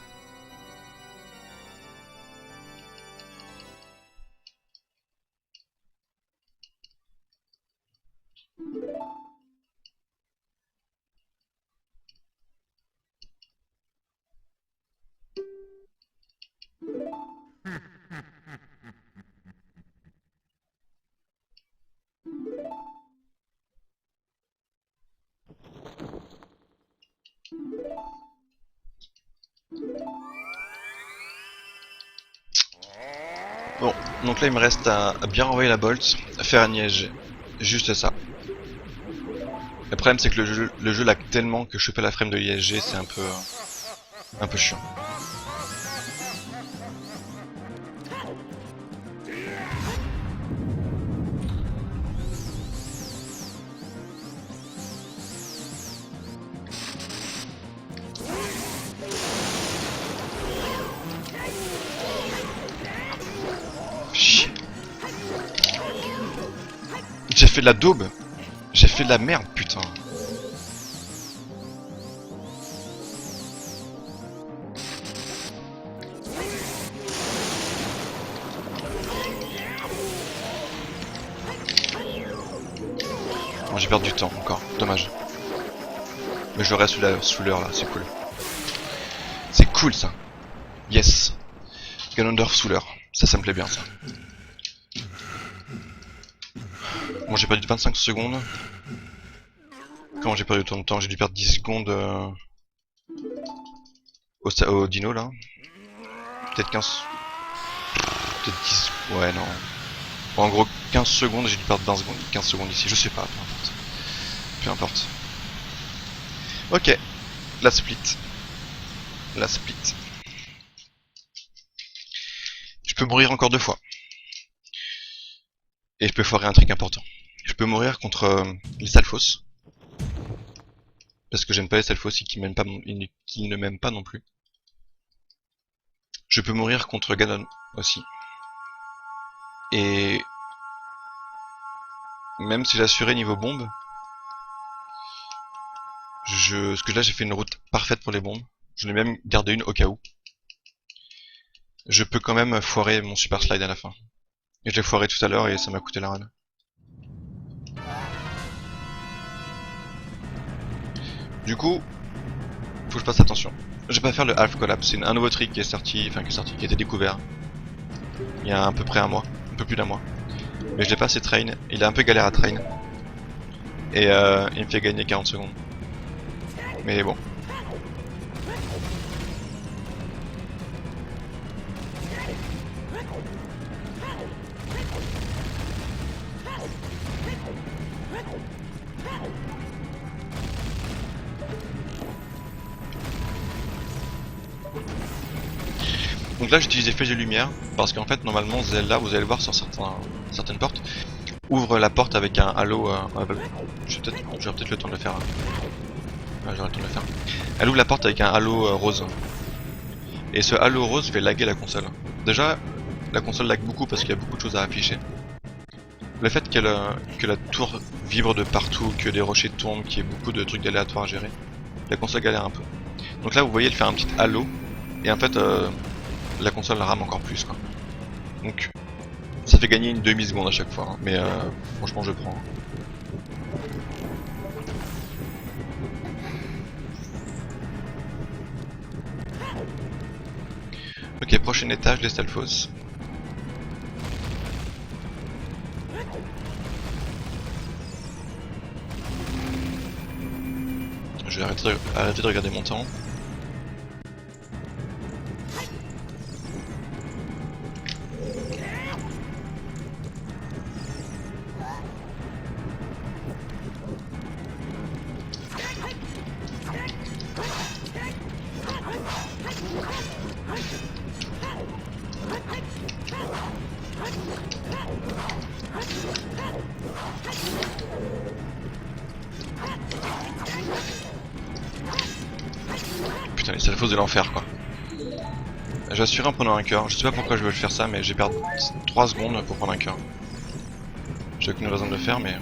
S1: Bon, donc là il me reste à bien renvoyer la bolt, à faire un ISG. Juste ça. Le problème c'est que le jeu lag tellement que je fais pas la frame de l'ISG, c'est un peu chiant. Chier. J'ai fait de la daube. J'ai fait de la merde, putain. Bon, j'ai perdu du temps encore, dommage. Mais je reste sous l'heure là, c'est cool. C'est cool ça. Yes. Ganondorf sous l'heure. Ça me plaît bien ça. Bon, j'ai perdu 25 secondes. Comment j'ai perdu autant de temps? J'ai dû perdre 10 secondes au dino là. Peut-être 15. Peut-être 10. Ouais, non. Bon, en gros, 15 secondes, j'ai dû perdre 20 secondes. 15 secondes ici, je sais pas, peu importe. Peu importe. Ok. La split. La split. Je peux mourir encore 2 fois. Et je peux foirer un truc important. Je peux mourir contre les Salfos. Parce que j'aime pas les Salfos et qu'ils ne m'aiment pas non plus. Je peux mourir contre Ganon aussi. Et même si j'ai assuré niveau bombe, parce que là j'ai fait une route parfaite pour les bombes. J'en ai même gardé une au cas où. Je peux quand même foirer mon super slide à la fin. Et je l'ai foiré tout à l'heure et ça m'a coûté la run. Du coup, faut que je fasse attention. Je vais pas faire le half collapse, c'est un nouveau trick qui est sorti, qui a été découvert il y a à peu près un mois, un peu plus d'un mois. Mais je l'ai pas assez train, il a un peu galère à train. Et il me fait gagner 40 secondes. Mais bon. Donc là j'utilise des flèches de lumière parce qu'en fait normalement Zelda, vous allez le voir sur certaines portes, ouvre la porte avec un halo. J'aurai peut-être le temps de le faire. Ouais, j'aurai le temps de le faire. Elle ouvre la porte avec un halo rose. Et ce halo rose fait laguer la console. Déjà, la console lag beaucoup parce qu'il y a beaucoup de choses à afficher. Le fait que la tour vibre de partout, que les rochers tombent, qu'il y ait beaucoup de trucs aléatoires à gérer, la console galère un peu. Donc là vous voyez elle fait un petit halo, et en fait la console rame encore plus quoi. Donc ça fait gagner une demi-seconde à chaque fois, hein. Mais franchement je prends. Ok, prochain étage, les Stalfos. Je vais arrêter de regarder mon temps. Putain, les Stalfos de l'enfer quoi. J'assure en prenant un cœur. Je sais pas pourquoi je veux faire ça, mais j'ai perdu 3 secondes pour prendre un cœur. J'ai aucune raison de le faire, mais...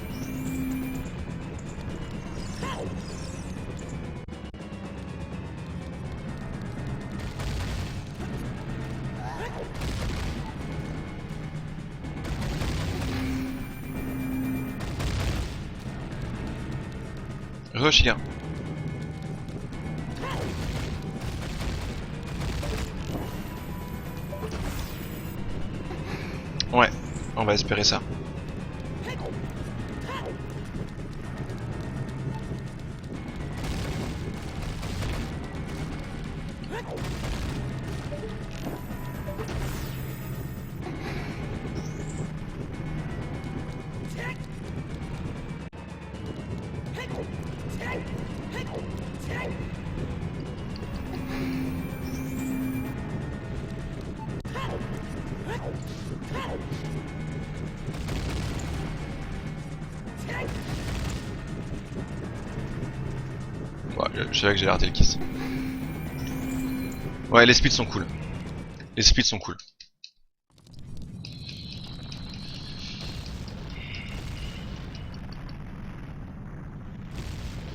S1: Re-Shiga. Ouais, on va espérer ça. Ouais, je savais que j'allais rater le kiss. Ouais, les speeds sont cool. Les speeds sont cool.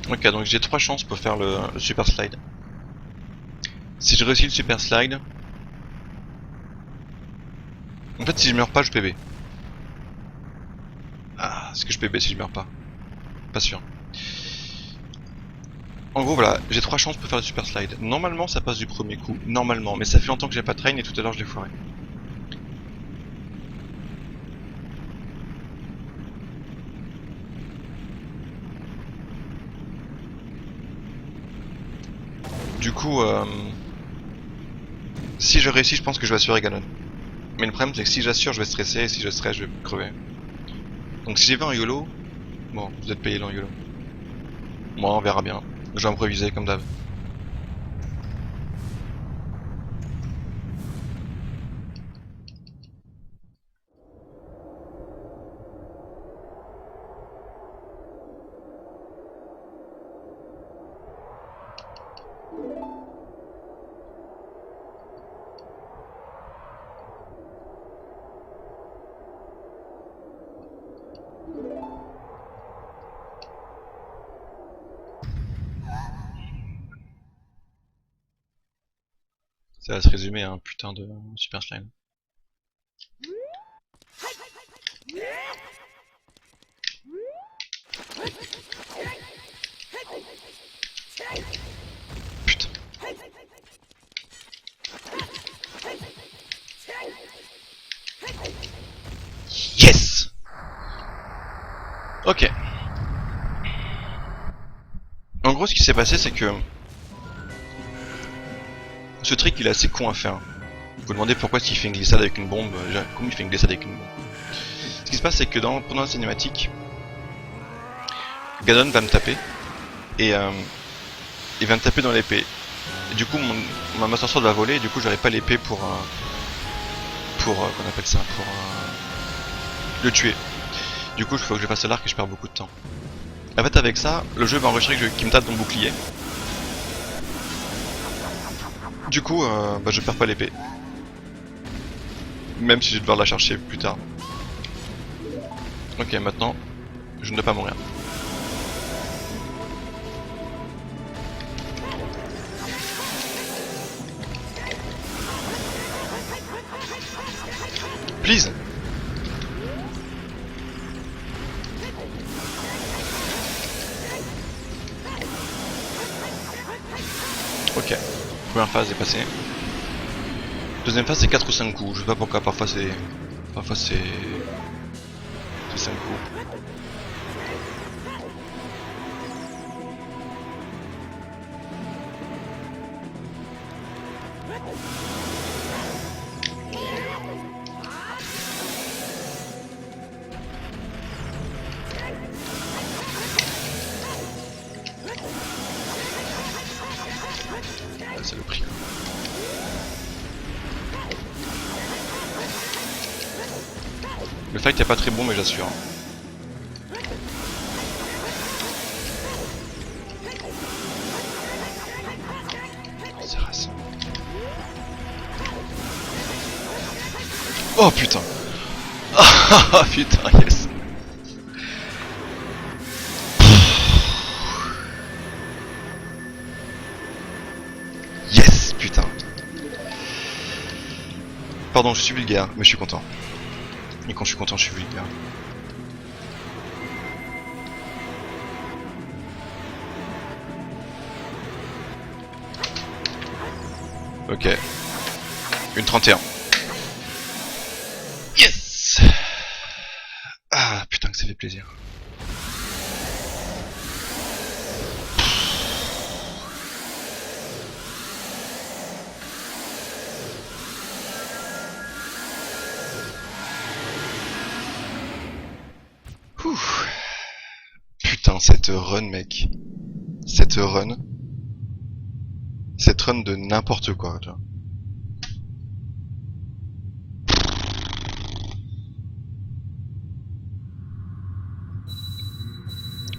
S1: Ok, donc j'ai 3 chances pour faire le super slide. Si je réussis le super slide... En fait, si je meurs pas, je PB. Ah, est-ce que je PB si je meurs pas? Pas sûr. En gros, voilà, j'ai 3 chances pour faire le super slide. Normalement, ça passe du premier coup. Normalement, mais ça fait longtemps que j'ai pas train et tout à l'heure je l'ai foiré. Du coup, si je réussis, je pense que je vais assurer Ganon. Mais le problème, c'est que si j'assure, je vais stresser, et si je stresse, je vais crever. Donc si j'ai vais en YOLO, bon, vous êtes payé dans YOLO. Moi, on verra bien. Je vais improviser comme d'hab. Ça va se résumer à un putain de super slide. Putain. Yes! Ok. En gros, ce qui s'est passé, c'est que... Ce trick, il est assez con à faire. Vous vous demandez pourquoi s'il fait une glissade avec une bombe. Comment il fait une glissade avec une bombe? Ce qui se passe, c'est que pendant la cinématique, Ganon va me taper. Et il va me taper dans l'épée. Et du coup, ma Master Sword va voler et du coup, j'aurai pas l'épée pour qu'on appelle ça, pour le tuer. Du coup, il faut que je fasse l'arc et je perds beaucoup de temps. En fait, avec ça, le jeu va enregistrer qu'il me tape dans le bouclier. Du coup, bah, je perds pas l'épée. Même si je vais devoir la chercher plus tard. Ok, maintenant, je ne dois pas mourir. Please. Ok, première phase est passée. Deuxième phase c'est 4 ou 5 coups, je sais pas pourquoi, parfois c'est 5 coups. Ah, c'est le prix. Le fight est pas très bon mais j'assure. C'est race. Oh putain. Ah putain, yes. Yes, putain. Pardon, je suis vulgaire, mais je suis content. Et quand je suis content, je suis vulgaire. Ok. Une 31. Yes. Ah putain que ça fait plaisir. Ouh. Putain, cette run, mec. Cette run. Cette run de n'importe quoi, tu vois.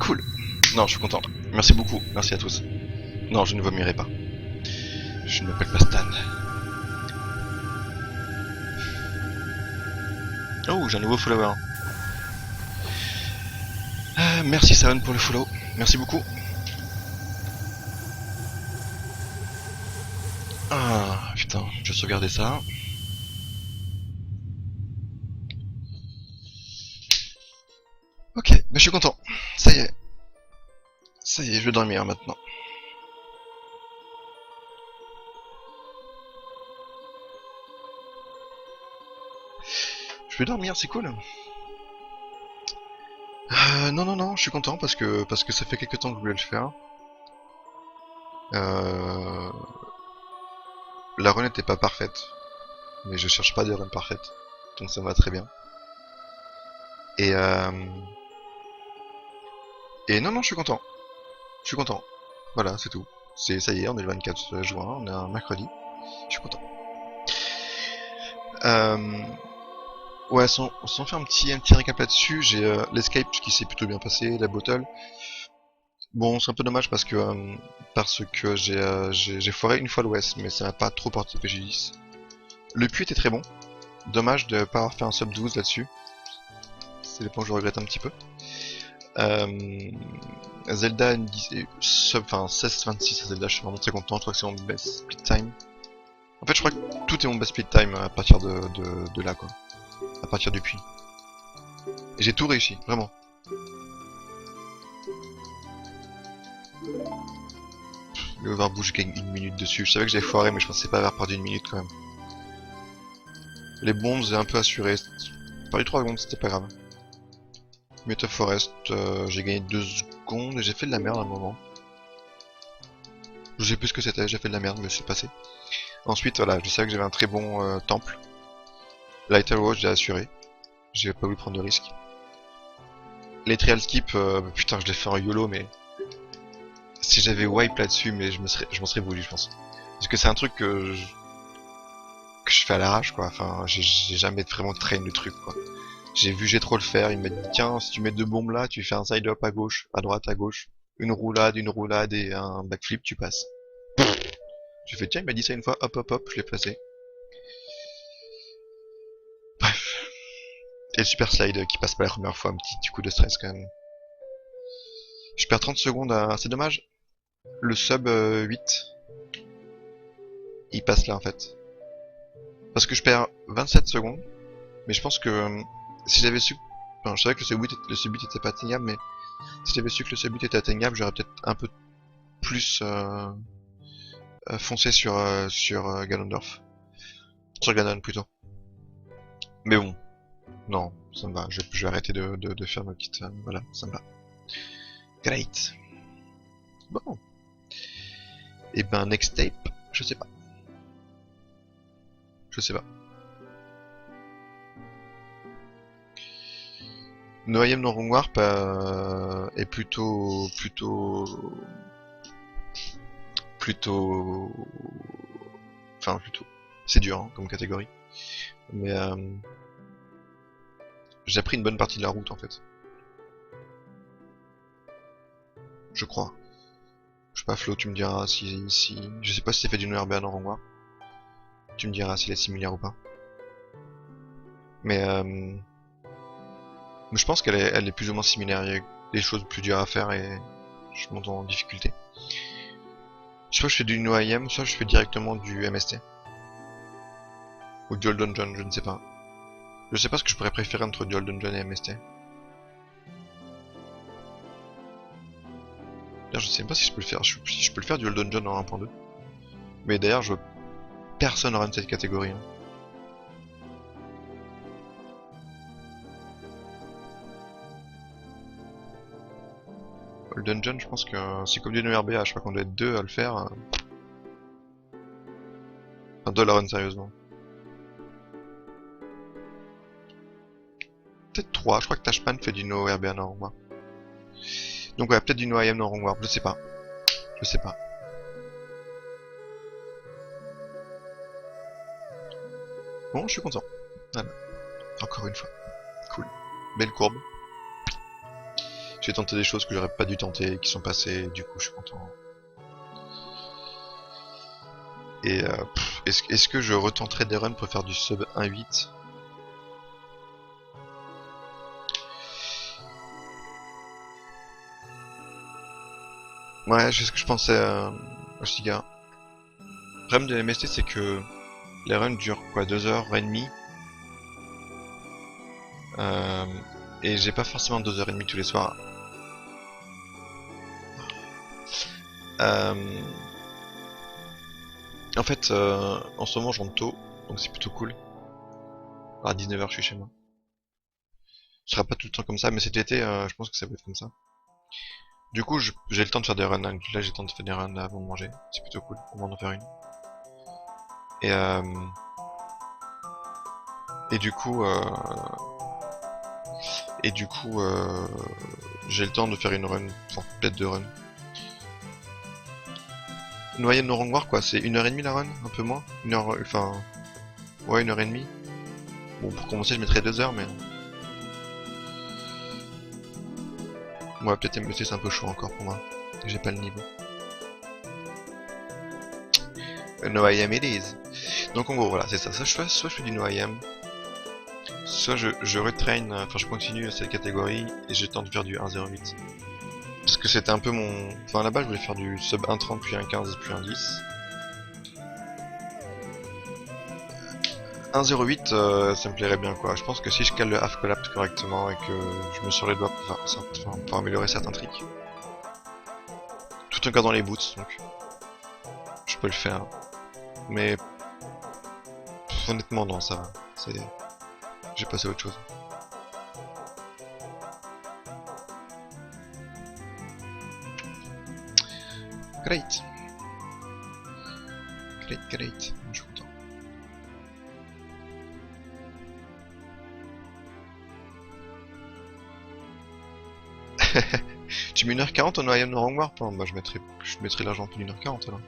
S1: Cool. Non, je suis content. Merci beaucoup. Merci à tous. Non, je ne vomirai pas. Je ne m'appelle pas Stan. Oh, j'ai un nouveau follower. Merci Saren pour le follow. Merci beaucoup. Ah, putain, je vais sauvegarder ça. Ok, mais je suis content. Ça y est. Ça y est, je vais dormir maintenant. Je vais dormir, c'est cool. Non, je suis content parce que ça fait quelques temps que je voulais le faire. La run n'était pas parfaite, mais je cherche pas des runs parfaites, donc ça me va très bien. Et non, je suis content. Je suis content. Voilà, c'est tout. Ça y est, on est le 24 juin, on est un mercredi. Je suis content. Ouais, sans faire un petit récap là-dessus, j'ai l'escape qui s'est plutôt bien passé, la bottle. Bon, c'est un peu dommage parce que j'ai foiré une fois l'OS, mais ça m'a pas trop porté préjudice. Le puits était très bon. Dommage de pas avoir fait un sub 12 là-dessus. C'est le point que je regrette un petit peu. Zelda sub, enfin 16-26 à Zelda, je suis vraiment très content, je crois que c'est mon best split time. En fait je crois que tout est mon best split time à partir de là quoi. À partir du puits. Et j'ai tout réussi, vraiment. Le overboost, je gagne 1 minute dessus. Je savais que j'avais foiré, mais je pensais pas avoir perdu 1 minute quand même. Les bombes, j'ai un peu assuré. J'ai perdu 3 secondes, c'était pas grave. Meta Forest, j'ai gagné 2 secondes et j'ai fait de la merde à un moment. Je sais plus ce que c'était, j'ai fait de la merde, mais c'est passé. Ensuite, voilà, je savais que j'avais un très bon temple. Lighter Watch, j'ai assuré. J'ai pas voulu prendre de risques. Les trial skip, putain, je l'ai fait en YOLO, mais Si j'avais wipe là-dessus, mais je m'en serais voulu, je pense. Parce que c'est un truc que je fais à l'arrache, quoi. Enfin, j'ai jamais vraiment train le truc, quoi. J'ai vu J'ai trop le faire, il m'a dit tiens, si tu mets deux bombes là, tu fais un side up à gauche, à droite, à gauche, une roulade et un backflip, tu passes. J'ai fait tiens, il m'a dit ça une fois, hop hop hop, je l'ai passé. Bref. Et le super slide qui passe pas la première fois, un petit coup de stress quand même. Je perds 30 secondes c'est dommage. Le sub 8, il passe là en fait. Parce que je perds 27 secondes, mais je pense que si j'avais su... Enfin, je savais que le sub 8 était pas atteignable, mais si j'avais su que le sub 8 était atteignable, j'aurais peut-être un peu plus foncé sur Ganondorf. Sur Ganon plutôt. Mais bon, non, ça me va. Je vais arrêter de faire ma petite... voilà, ça me va. Great. Bon. Et ben, next tape, je sais pas. Je sais pas. Noyem non Warp est plutôt... Enfin, plutôt... C'est dur hein, comme catégorie. Mais j'ai appris une bonne partie de la route en fait. Je crois. Je sais pas Flo, tu me diras si... Je sais pas si t'as fait du Noirbean en Warp. Tu me diras s'il est similaire ou pas. Mais je pense elle est plus ou moins similaire. Il y a des choses plus dures à faire et je monte en difficulté. Soit je fais du No-IM, soit je fais directement du MST. Ou Dual Dungeon, je ne sais pas. Je sais pas ce que je pourrais préférer entre Dual Dungeon et MST. D'ailleurs, je sais pas si je peux le faire. Si je peux le faire Dual Dungeon en 1.2. Mais d'ailleurs, je vois personne run cette catégorie. Hein. Le dungeon, je pense que c'est comme du RBA, je crois qu'on doit être deux à le faire. Enfin, deux à la run sérieusement. Peut-être 3, je crois que Tashpan fait du no RBA non Warp. Donc ouais, peut-être du no IM non Warp, je sais pas. Je sais pas. Bon, je suis content. Voilà. Encore une fois. Cool. Belle courbe. J'ai tenté des choses que j'aurais pas dû tenter, qui sont passées, du coup je suis content. Et est-ce que je retenterai des runs pour faire du sub 1.8 ? Ouais, c'est ce que je pensais au Stiga. Le problème de MST, c'est que les runs durent quoi, 2h30 et j'ai pas forcément 2h30 tous les soirs. En fait, en ce moment, je rentre tôt, donc c'est plutôt cool. À 19h, je suis chez moi. Ce sera pas tout le temps comme ça, mais cet été, je pense que ça va être comme ça. Du coup, j'ai le temps de faire des runs. Là, j'ai le temps de faire des runs avant de manger. C'est plutôt cool, on va en faire une. Et du coup, j'ai le temps de faire une run, enfin peut-être deux runs. Noyade no Rangwar quoi, c'est 1h30 la run, un peu moins, une heure, enfin, ouais 1h30. Bon pour commencer je mettrais 2 heures mais... Ouais peut-être MST c'est un peu chaud encore pour moi, j'ai pas le niveau. No IM it is. Donc en gros voilà, c'est ça, soit je fais du No IM, soit je retrain, enfin je continue cette catégorie et j'ai le temps de faire du 1.08. Parce que c'était un peu mon... Enfin là-bas je voulais faire du sub 1.30 puis 1.15 puis 1.10. 1.08 ça me plairait bien quoi. Je pense que si je cale le half collapse correctement et que je me sors les doigts pour améliorer certains tricks. Tout en gardant les boots donc. Je peux le faire. Mais... honnêtement non ça va. J'ai passé à autre chose. Great. Great. Je suis content. Tu mets 1h40 en Iron Wrong Warp? Bah je mettrai l'argent pour 1h40 alors.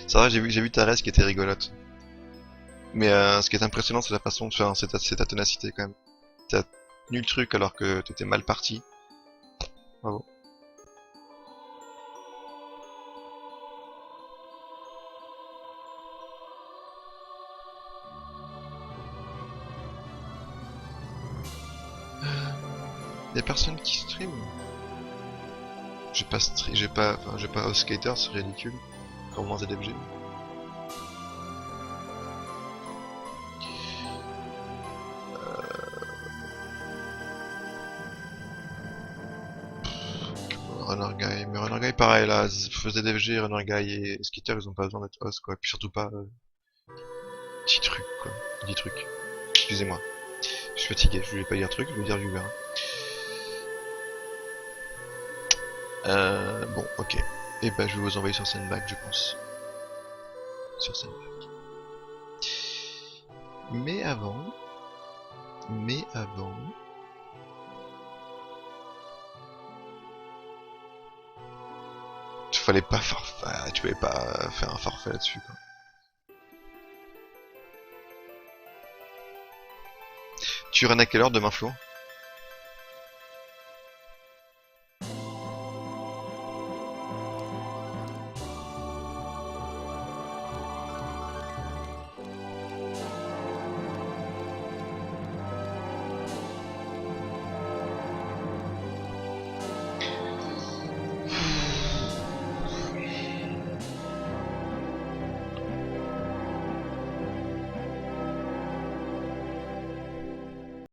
S1: C'est vrai, j'ai vu ta race qui était rigolote. Mais ce qui est impressionnant, c'est la façon de faire, c'est ta ténacité quand même. T'as tenu le truc alors que t'étais mal parti. Bravo. Y'a personne qui stream? J'ai pas Host Skater, c'est ridicule. Comment ZFG? Runner Guy, mais Runner Guy pareil là, ZFG, Runner Guy et Skater ils ont pas besoin d'être host quoi, puis surtout pas petit truc quoi, petit truc. Excusez-moi, je suis fatigué, je voulais pas dire truc, je voulais dire viewer. Bon, ok. Et bah je vais vous envoyer sur Sandbag je pense. Sur Sandbag. Mais avant... Fallait pas forfait, tu pouvais pas faire un forfait là-dessus quoi. Tu rennes à quelle heure demain Flo?